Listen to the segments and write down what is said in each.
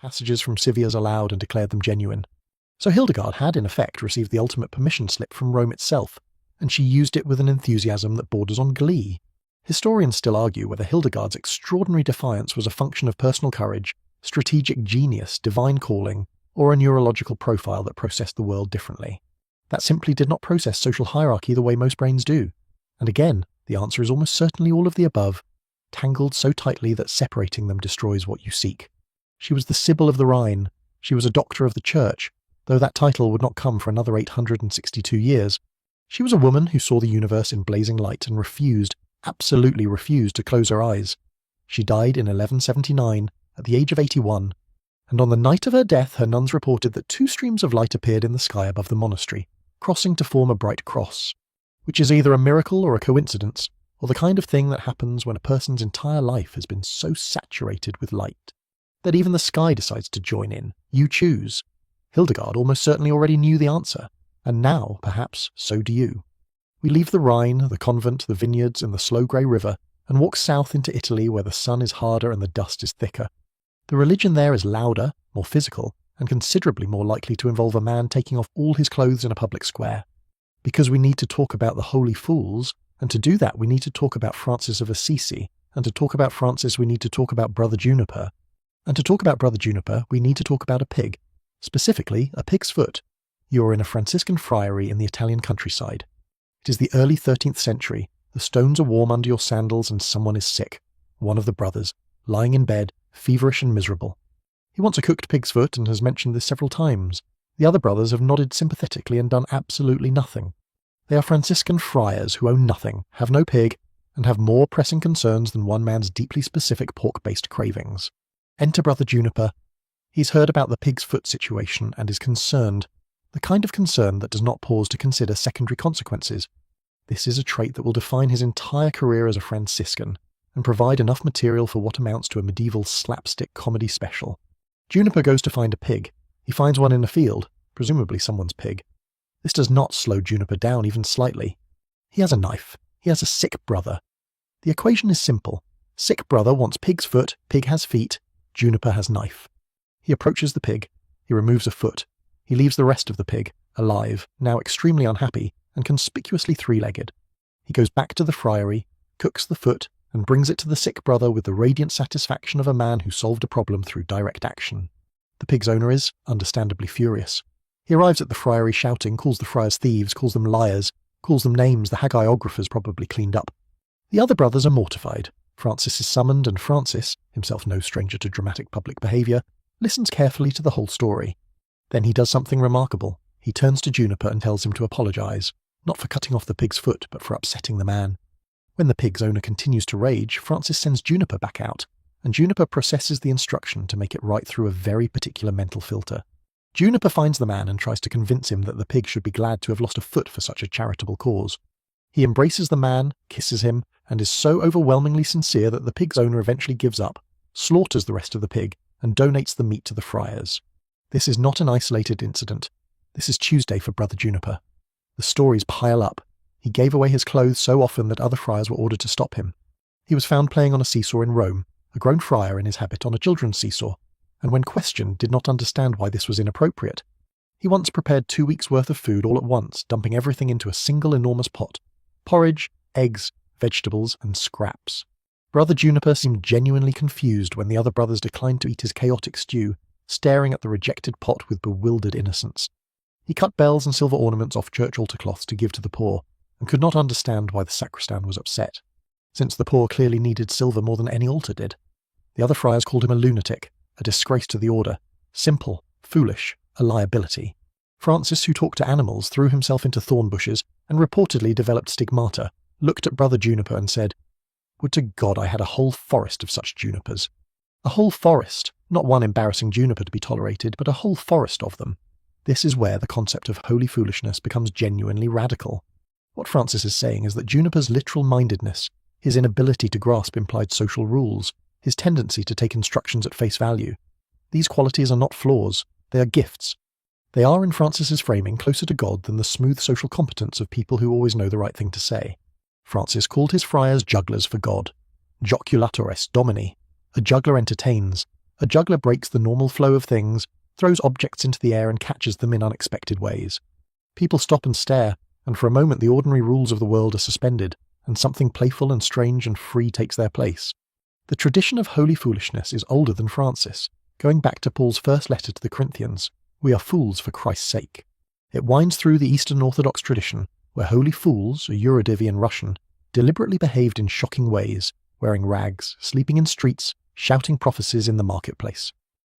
Passages from Civias allowed and declared them genuine. So Hildegard had, in effect, received the ultimate permission slip from Rome itself, and she used it with an enthusiasm that borders on glee. Historians still argue whether Hildegard's extraordinary defiance was a function of personal courage, strategic genius, divine calling, or a neurological profile that processed the world differently. That simply did not process social hierarchy the way most brains do. And again, the answer is almost certainly all of the above, tangled so tightly that separating them destroys what you seek. She was the Sibyl of the Rhine. She was a doctor of the Church, though that title would not come for another 862 years. She was a woman who saw the universe in blazing light and refused, absolutely refused, to close her eyes. She died in 1179, at the age of 81, and on the night of her death her nuns reported that 2 streams of light appeared in the sky above the monastery, crossing to form a bright cross, which is either a miracle or a coincidence, or the kind of thing that happens when a person's entire life has been so saturated with light that even the sky decides to join in. You choose. Hildegard almost certainly already knew the answer, and now, perhaps, so do you. We leave the Rhine, the convent, the vineyards, and the slow grey river, and walk south into Italy where the sun is harder and the dust is thicker. The religion there is louder, more physical, and considerably more likely to involve a man taking off all his clothes in a public square. Because we need to talk about the holy fools, and to do that we need to talk about Francis of Assisi, and to talk about Francis we need to talk about Brother Juniper. And to talk about Brother Juniper we need to talk about a pig. Specifically, a pig's foot. You are in a Franciscan friary in the Italian countryside. It is the early 13th century, the stones are warm under your sandals and someone is sick, one of the brothers, lying in bed, feverish and miserable. He wants a cooked pig's foot and has mentioned this several times. The other brothers have nodded sympathetically and done absolutely nothing. They are Franciscan friars who own nothing, have no pig, and have more pressing concerns than one man's deeply specific pork-based cravings. Enter Brother Juniper. He's heard about the pig's foot situation and is concerned, the kind of concern that does not pause to consider secondary consequences. This is a trait that will define his entire career as a Franciscan, and provide enough material for what amounts to a medieval slapstick comedy special. Juniper goes to find a pig. He finds one in a field, presumably someone's pig. This does not slow Juniper down even slightly. He has a knife. He has a sick brother. The equation is simple. Sick brother wants pig's foot, pig has feet, Juniper has knife. He approaches the pig. He removes a foot. He leaves the rest of the pig, alive, now extremely unhappy, and conspicuously 3-legged. He goes back to the friary, cooks the foot, and brings it to the sick brother with the radiant satisfaction of a man who solved a problem through direct action. The pig's owner is, understandably, furious. He arrives at the friary shouting, calls the friars thieves, calls them liars, calls them names the hagiographers probably cleaned up. The other brothers are mortified. Francis is summoned, and Francis, himself no stranger to dramatic public behaviour, listens carefully to the whole story. Then he does something remarkable. He turns to Juniper and tells him to apologise, not for cutting off the pig's foot, but for upsetting the man. When the pig's owner continues to rage, Francis sends Juniper back out, and Juniper processes the instruction to make it right through a very particular mental filter. Juniper finds the man and tries to convince him that the pig should be glad to have lost a foot for such a charitable cause. He embraces the man, kisses him, and is so overwhelmingly sincere that the pig's owner eventually gives up, slaughters the rest of the pig, and donates the meat to the friars. This is not an isolated incident. This is Tuesday for Brother Juniper. The stories pile up. He gave away his clothes so often that other friars were ordered to stop him. He was found playing on a seesaw in Rome, a grown friar in his habit on a children's seesaw, and when questioned did not understand why this was inappropriate. He once prepared 2 weeks' worth of food all at once, dumping everything into a single enormous pot. Porridge, eggs, vegetables, and scraps. Brother Juniper seemed genuinely confused when the other brothers declined to eat his chaotic stew, staring at the rejected pot with bewildered innocence. He cut bells and silver ornaments off church altar cloths to give to the poor, and could not understand why the sacristan was upset, since the poor clearly needed silver more than any altar did. The other friars called him a lunatic, a disgrace to the order, simple, foolish, a liability. Francis, who talked to animals, threw himself into thorn bushes and reportedly developed stigmata, looked at Brother Juniper and said, "Would to God I had a whole forest of such junipers." A whole forest, not one embarrassing juniper to be tolerated, but a whole forest of them. This is where the concept of holy foolishness becomes genuinely radical. What Francis is saying is that Juniper's literal mindedness, his inability to grasp implied social rules, his tendency to take instructions at face value, these qualities are not flaws, they are gifts. They are, in Francis's framing, closer to God than the smooth social competence of people who always know the right thing to say. Francis called his friars jugglers for God. Joculatores domini. A juggler entertains. A juggler breaks the normal flow of things, throws objects into the air and catches them in unexpected ways. People stop and stare, and for a moment the ordinary rules of the world are suspended, and something playful and strange and free takes their place. The tradition of holy foolishness is older than Francis, going back to Paul's first letter to the Corinthians, "We are fools for Christ's sake." It winds through the Eastern Orthodox tradition, where holy fools, a Eurodivian Russian, deliberately behaved in shocking ways, wearing rags, sleeping in streets, shouting prophecies in the marketplace.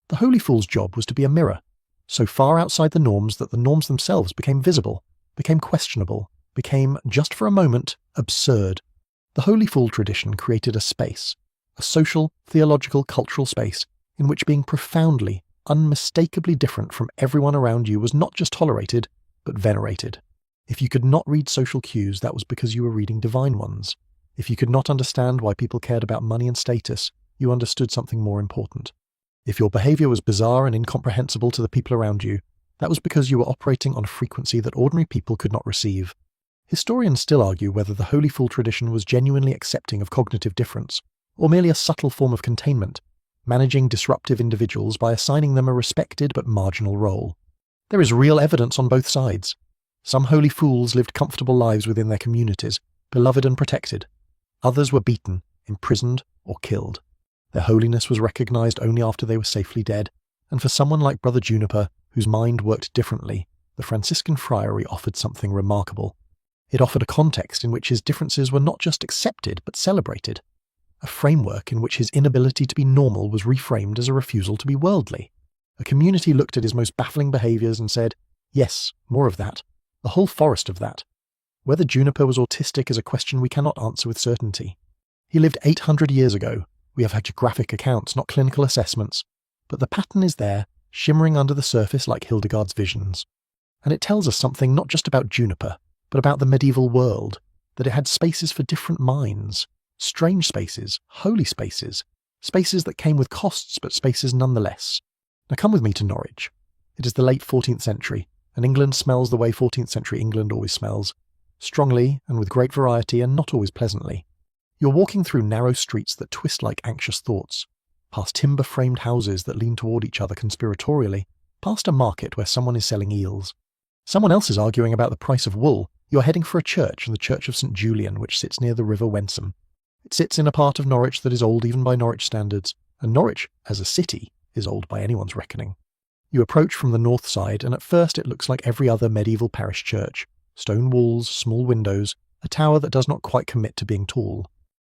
The holy fool's job was to be a mirror, so far outside the norms that the norms themselves became visible, became questionable, became, just for a moment, absurd. The holy fool tradition created a space, a social, theological, cultural space, in which being profoundly, unmistakably different from everyone around you was not just tolerated, but venerated. If you could not read social cues, that was because you were reading divine ones. If you could not understand why people cared about money and status, you understood something more important. If your behavior was bizarre and incomprehensible to the people around you, that was because you were operating on a frequency that ordinary people could not receive. Historians still argue whether the holy fool tradition was genuinely accepting of cognitive difference, or merely a subtle form of containment, managing disruptive individuals by assigning them a respected but marginal role. There is real evidence on both sides. Some holy fools lived comfortable lives within their communities, beloved and protected. Others were beaten, imprisoned, or killed. Their holiness was recognized only after they were safely dead, and for someone like Brother Juniper, whose mind worked differently, the Franciscan friary offered something remarkable. It offered a context in which his differences were not just accepted but celebrated, a framework in which his inability to be normal was reframed as a refusal to be worldly. A community looked at his most baffling behaviors and said, "Yes, more of that, a whole forest of that." Whether Juniper was autistic is a question we cannot answer with certainty. He lived 800 years ago. We have hagiographic accounts, not clinical assessments, but the pattern is there, shimmering under the surface like Hildegard's visions. And it tells us something not just about Juniper, but about the medieval world, that it had spaces for different minds, strange spaces, holy spaces, spaces that came with costs but spaces nonetheless. Now come with me to Norwich. It is the late 14th century, and England smells the way 14th century England always smells, strongly and with great variety and not always pleasantly. You're walking through narrow streets that twist like anxious thoughts, past timber-framed houses that lean toward each other conspiratorially, past a market where someone is selling eels. Someone else is arguing about the price of wool. You're heading for a church, the Church of St. Julian, which sits near the River Wensum. It sits in a part of Norwich that is old even by Norwich standards, and Norwich, as a city, is old by anyone's reckoning. You approach from the north side, and at first it looks like every other medieval parish church. Stone walls, small windows, a tower that does not quite commit to being tall.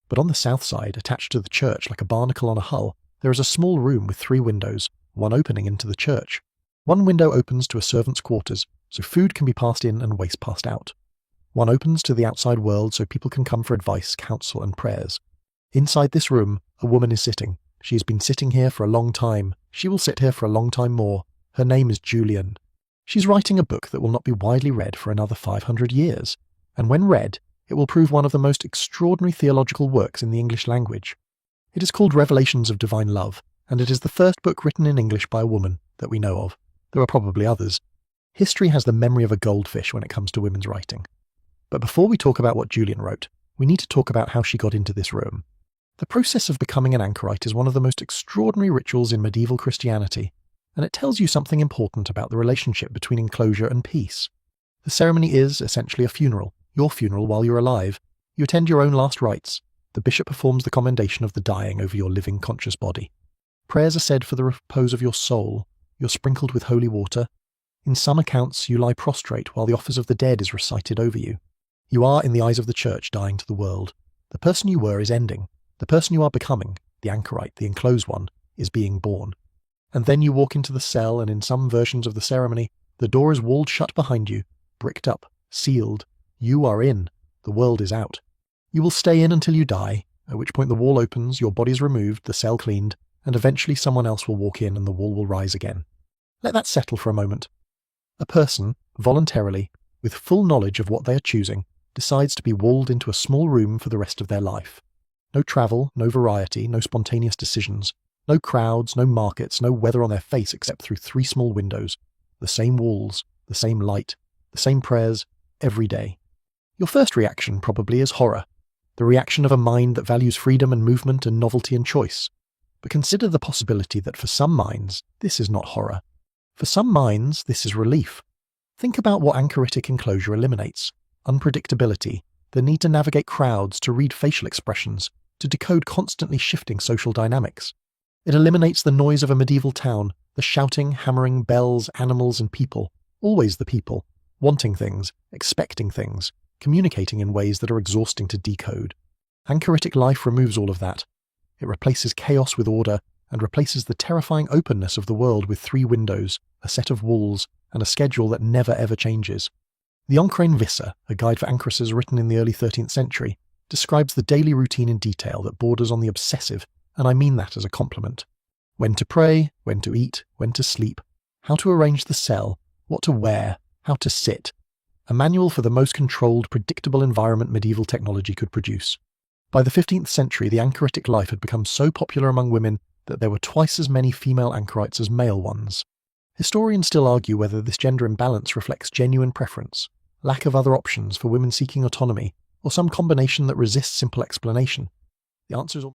But on the south side, attached to the church like a barnacle on a hull, there is a small room with 3 windows, one opening into the church. One window opens to a servant's quarters, so food can be passed in and waste passed out. One opens to the outside world so people can come for advice, counsel, and prayers. Inside this room, a woman is sitting. She has been sitting here for a long time. She will sit here for a long time more. Her name is Julian. She's writing a book that will not be widely read for another 500 years, and when read, it will prove one of the most extraordinary theological works in the English language. It is called Revelations of Divine Love, and it is the first book written in English by a woman that we know of. There are probably others. History has the memory of a goldfish when it comes to women's writing. But before we talk about what Julian wrote, we need to talk about how she got into this room. The process of becoming an anchorite is one of the most extraordinary rituals in medieval Christianity, and it tells you something important about the relationship between enclosure and peace. The ceremony is, essentially, a funeral. Your funeral while you're alive. You attend your own last rites. The bishop performs the commendation of the dying over your living conscious body. Prayers are said for the repose of your soul. You're sprinkled with holy water. In some accounts, you lie prostrate while the office of the dead is recited over you. You are, in the eyes of the church, dying to the world. The person you were is ending. The person you are becoming, the anchorite, the enclosed one, is being born. And then you walk into the cell, and in some versions of the ceremony, the door is walled shut behind you, bricked up, sealed. You are in. The world is out. You will stay in until you die, at which point the wall opens, your body is removed, the cell cleaned, and eventually someone else will walk in and the wall will rise again. Let that settle for a moment. A person, voluntarily, with full knowledge of what they are choosing, decides to be walled into a small room for the rest of their life. No travel, no variety, no spontaneous decisions, no crowds, no markets, no weather on their face except through 3 small windows, the same walls, the same light, the same prayers, every day. Your first reaction probably is horror, the reaction of a mind that values freedom and movement and novelty and choice. But consider the possibility that for some minds, this is not horror. For some minds, this is relief. Think about what anchoritic enclosure eliminates: unpredictability, the need to navigate crowds, to read facial expressions, to decode constantly shifting social dynamics. It eliminates the noise of a medieval town, the shouting, hammering, bells, animals, and people, always the people, wanting things, expecting things, communicating in ways that are exhausting to decode. Anchoritic life removes all of that. It replaces chaos with order and replaces the terrifying openness of the world with 3 windows, a set of walls, and a schedule that never ever changes. The Ancrain Vissa, a guide for anchoresses written in the early 13th century, describes the daily routine in detail that borders on the obsessive, and I mean that as a compliment. When to pray, when to eat, when to sleep, how to arrange the cell, what to wear, how to sit. A manual for the most controlled, predictable environment medieval technology could produce. By the 15th century, the anchoritic life had become so popular among women that there were twice as many female anchorites as male ones. Historians still argue whether this gender imbalance reflects genuine preference, lack of other options for women seeking autonomy, or some combination that resists simple explanation. The answer is